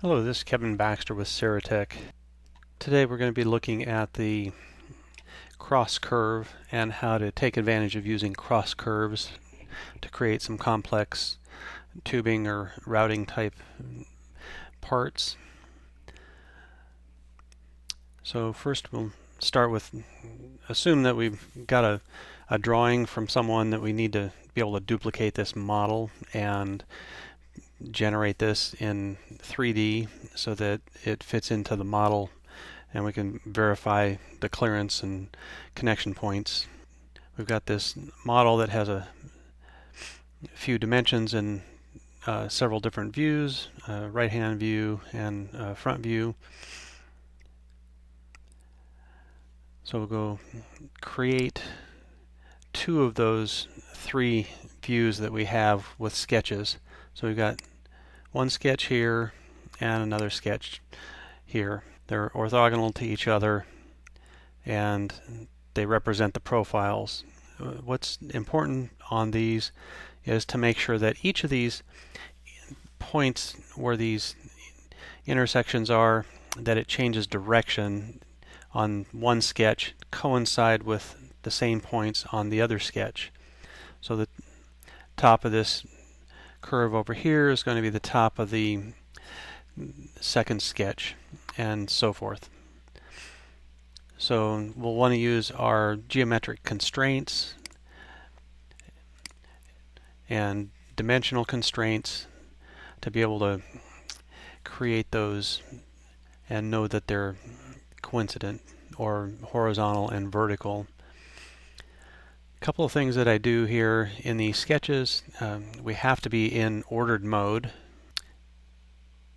Hello, this is Kevin Baxter with Saratech. Today we're going to be looking at the cross curve and how to take advantage of using cross curves to create some complex tubing or routing type parts. So first we'll start with, assume that we've got a drawing from someone that we need to be able to duplicate this model and generate this in 3D so that it fits into the model and we can verify the clearance and connection points. We've got this model that has a few dimensions and several different views, right hand view and front view. So we'll go create two of those three views that we have with sketches. So we've got one sketch here and another sketch here. They're orthogonal to each other and they represent the profiles. What's important on these is to make sure that each of these points where these intersections are, that it changes direction on one sketch coincide with the same points on the other sketch. So the top of this curve over here is going to be the top of the second sketch and so forth. So we'll want to use our geometric constraints and dimensional constraints to be able to create those and know that they're coincident or horizontal and vertical. A couple of things that I do here in these sketches, we have to be in ordered mode.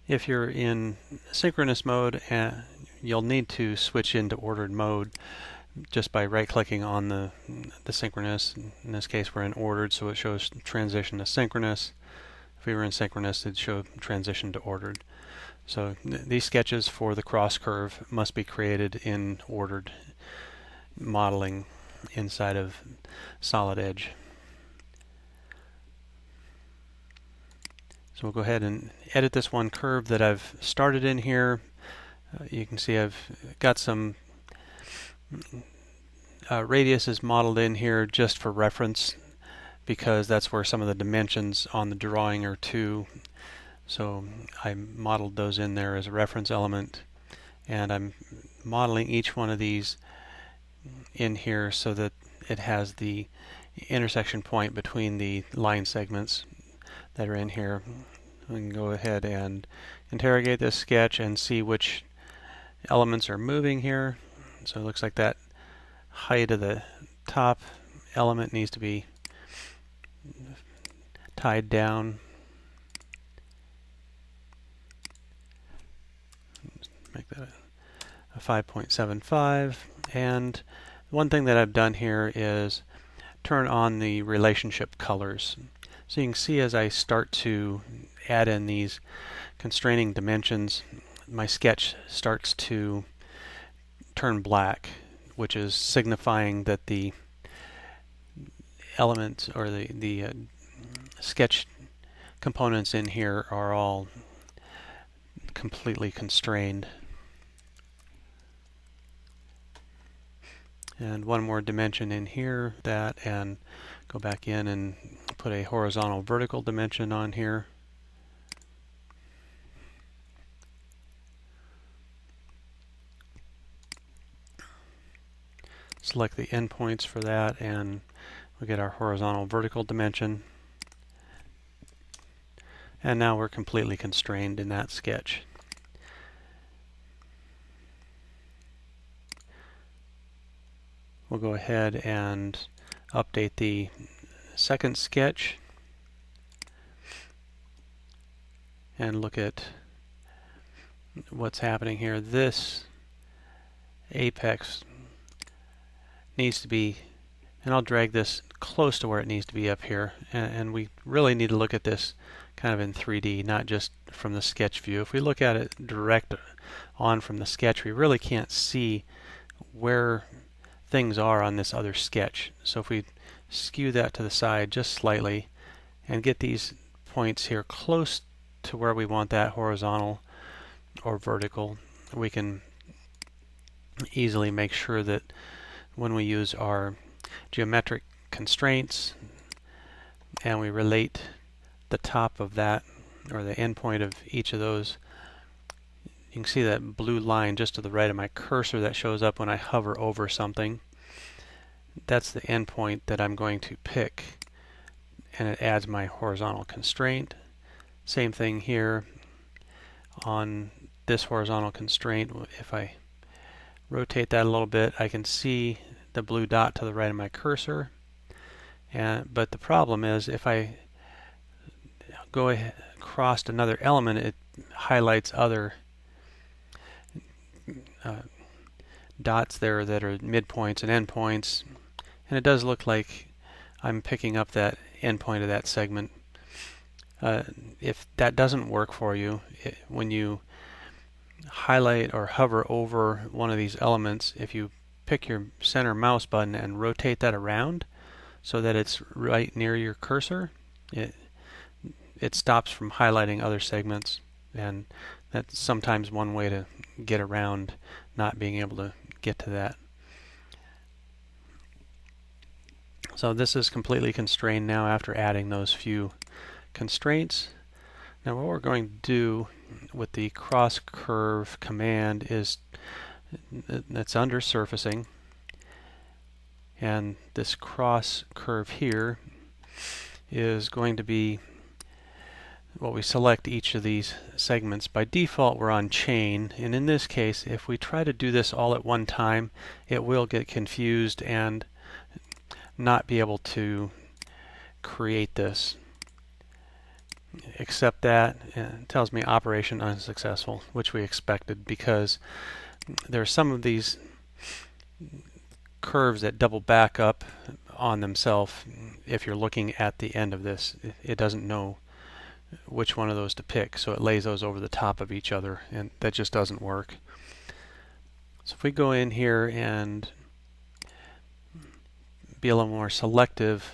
If you're in synchronous mode, you'll need to switch into ordered mode just by right-clicking on the synchronous. In this case, we're in ordered, so it shows transition to synchronous. If we were in synchronous, it'd show transition to ordered. So these sketches for the cross curve must be created in ordered modeling inside of Solid Edge. So we'll go ahead and edit this one curve that I've started in here. You can see I've got some radiuses modeled in here just for reference because that's where some of the dimensions on the drawing are to. So I modeled those in there as a reference element, and I'm modeling each one of these in here so that it has the intersection point between the line segments that are in here. We can go ahead and interrogate this sketch and see which elements are moving here. So it looks like that height of the top element needs to be tied down. Make that a 5.75. And one thing that I've done here is turn on the relationship colors. So you can see as I start to add in these constraining dimensions, my sketch starts to turn black, which is signifying that the elements or the sketch components in here are all completely constrained. And one more dimension in here, that, and go back in and put a horizontal vertical dimension on here. Select the endpoints for that and we get our horizontal vertical dimension. And now we're completely constrained in that sketch. We'll go ahead and update the second sketch and look at what's happening here. This apex needs to be, and I'll drag this close to where it needs to be up here, and we really need to look at this kind of in 3D, not just from the sketch view. If we look at it direct on from the sketch, we really can't see where things are on this other sketch. So if we skew that to the side just slightly and get these points here close to where we want that horizontal or vertical, we can easily make sure that when we use our geometric constraints and we relate the top of that, or the endpoint of each of those, you can see that blue line just to the right of my cursor that shows up when I hover over something. That's the endpoint that I'm going to pick, and it adds my horizontal constraint. Same thing here on this horizontal constraint. If I rotate that a little bit, I can see the blue dot to the right of my cursor. But the problem is, if I go across another element, it highlights other dots there that are midpoints and endpoints, and it does look like I'm picking up that endpoint of that segment. If that doesn't work for you, when you highlight or hover over one of these elements, if you pick your center mouse button and rotate that around so that it's right near your cursor, it stops from highlighting other segments, and that's sometimes one way to get around not being able to get to that. So this is completely constrained now after adding those few constraints. Now what we're going to do with the cross curve command is, that's under surfacing, and this cross curve here is going to be, well, we select each of these segments. By default we're on chain, and in this case if we try to do this all at one time, it will get confused and not be able to create this. Accept that, and it tells me operation unsuccessful, which we expected, because there are some of these curves that double back up on themselves. If you're looking at the end of this, it doesn't know which one of those to pick, so it lays those over the top of each other, and that just doesn't work. So if we go in here and be a little more selective,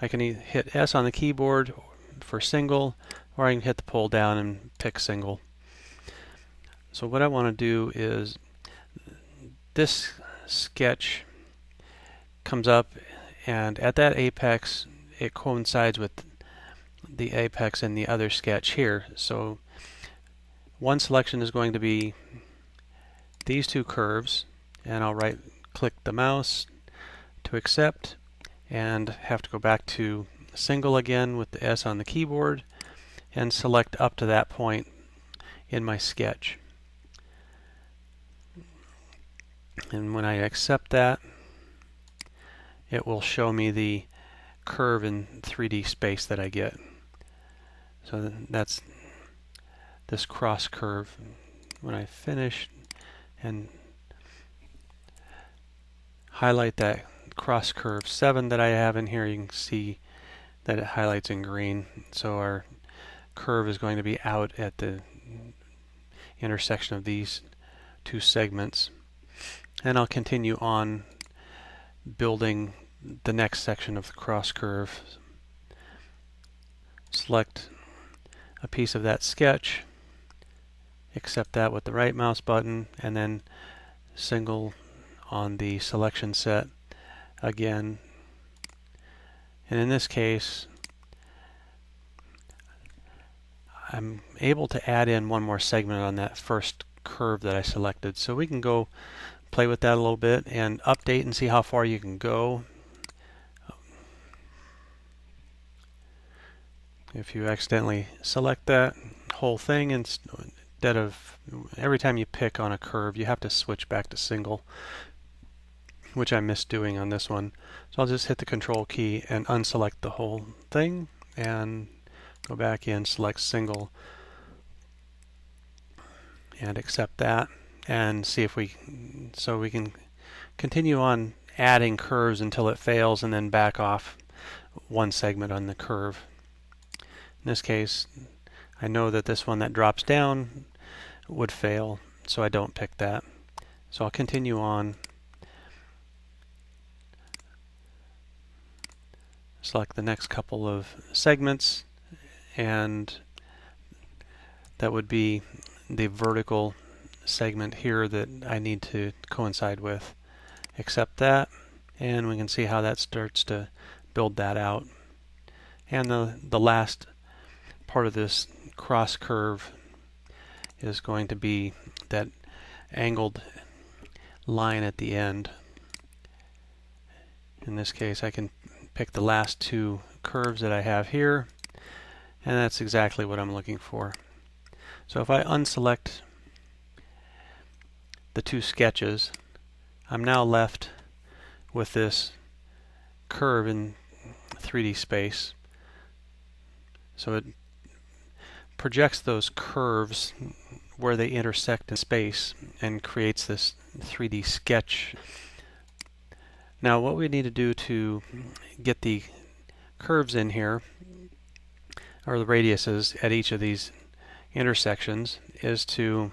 I can hit S on the keyboard for single, or I can hit the pull down and pick single. So what I want to do is, this sketch comes up, and at that apex it coincides with the apex in the other sketch here. So one selection is going to be these two curves, and I'll right click the mouse to accept, and have to go back to single again with the S on the keyboard and select up to that point in my sketch. And when I accept that, it will show me the curve in 3D space that I get. So that's this cross curve. When I finish and highlight that cross curve 7 that I have in here, you can see that it highlights in green. So our curve is going to be out at the intersection of these two segments. And I'll continue on building the next section of the cross curve. Select a piece of that sketch, accept that with the right mouse button, and then single on the selection set again. And in this case, I'm able to add in one more segment on that first curve that I selected. So we can go play with that a little bit and update and see how far you can go. If you accidentally select that whole thing, instead of every time you pick on a curve you have to switch back to single, which I missed doing on this one. So I'll just hit the control key and unselect the whole thing and go back in, select single, and accept that, and see if we can continue on adding curves until it fails, and then back off one segment on the curve. In this case, I know that this one that drops down would fail, so I don't pick that. So I'll continue on, select the next couple of segments, and that would be the vertical segment here that I need to coincide with. Accept that, and we can see how that starts to build that out. And the last part of this cross curve is going to be that angled line at the end. In this case, I can pick the last two curves that I have here, and that's exactly what I'm looking for. So if I unselect the two sketches, I'm now left with this curve in 3D space. So it projects those curves where they intersect in space and creates this 3D sketch. Now what we need to do to get the curves in here, or the radiuses at each of these intersections, is to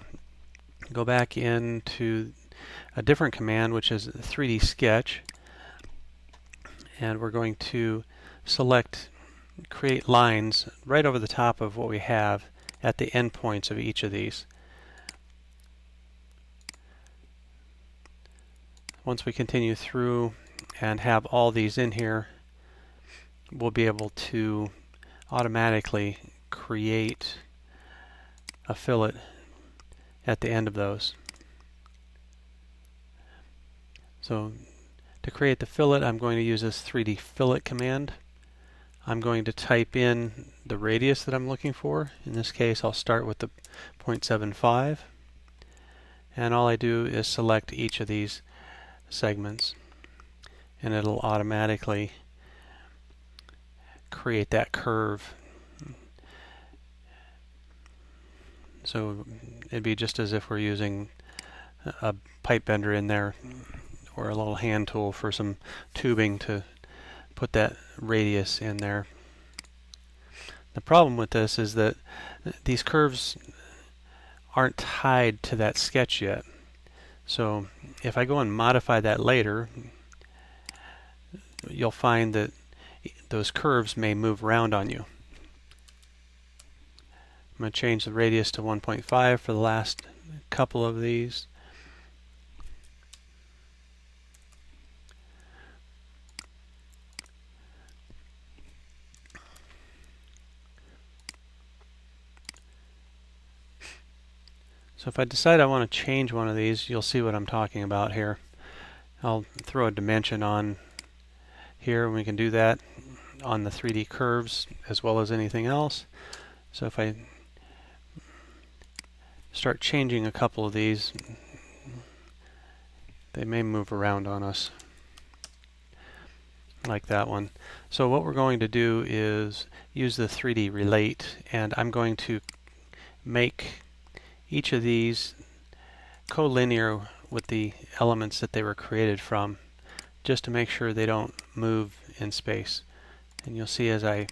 go back into a different command, which is 3D sketch, and we're going to select create lines right over the top of what we have at the endpoints of each of these. Once we continue through and have all these in here, we'll be able to automatically create a fillet at the end of those. So to create the fillet, I'm going to use this 3D fillet command. I'm going to type in the radius that I'm looking for. In this case, I'll start with the 0.75, and all I do is select each of these segments, and it'll automatically create that curve. So it'd be just as if we're using a pipe bender in there, or a little hand tool for some tubing to put that radius in there. The problem with this is that these curves aren't tied to that sketch yet. So if I go and modify that later, you'll find that those curves may move around on you. I'm going to change the radius to 1.5 for the last couple of these. So if I decide I want to change one of these, you'll see what I'm talking about here. I'll throw a dimension on here, and we can do that on the 3D curves as well as anything else. So if I start changing a couple of these, they may move around on us, like that one. So what we're going to do is use the 3D relate, and I'm going to make each of these collinear with the elements that they were created from, just to make sure they don't move in space. And you'll see as I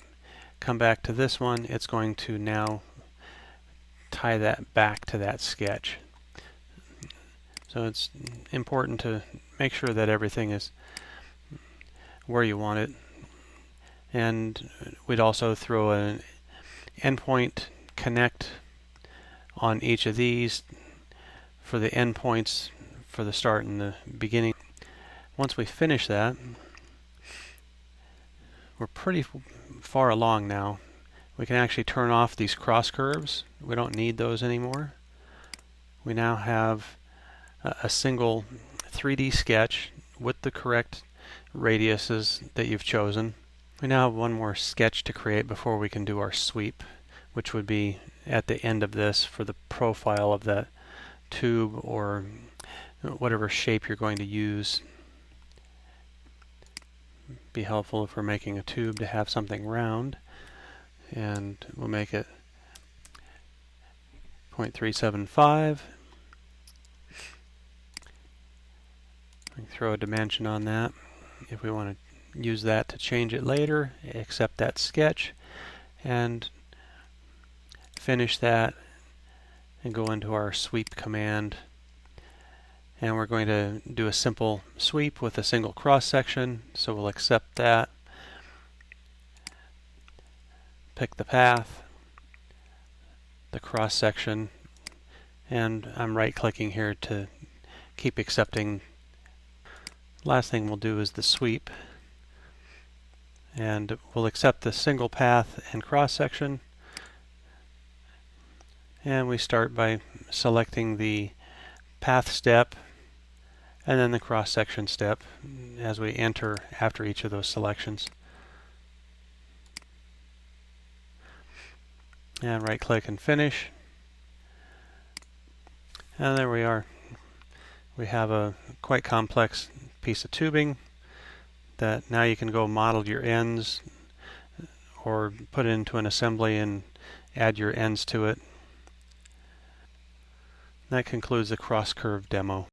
come back to this one, it's going to now tie that back to that sketch. So it's important to make sure that everything is where you want it. And we'd also throw an endpoint connect on each of these for the endpoints for the start and the beginning. Once we finish that, we're pretty far along now. We can actually turn off these cross curves. We don't need those anymore. We now have a single 3D sketch with the correct radiuses that you've chosen. We now have one more sketch to create before we can do our sweep, which would be at the end of this for the profile of that tube or whatever shape you're going to use. Be helpful if we're making a tube to have something round, and we'll make it 0.375. We can throw a dimension on that if we want to use that to change it later. Accept that sketch and finish that and go into our sweep command, and we're going to do a simple sweep with a single cross section. So we'll accept that, pick the path, the cross section, And I'm right-clicking here to keep accepting. Last thing we'll do is the sweep. And we'll accept the single path and cross-section. And we start by selecting the path step and then the cross-section step as we enter after each of those selections. And right-click and finish. And there we are. We have a quite complex piece of tubing that now you can go model your ends or put it into an assembly and add your ends to it. That concludes the cross curve demo.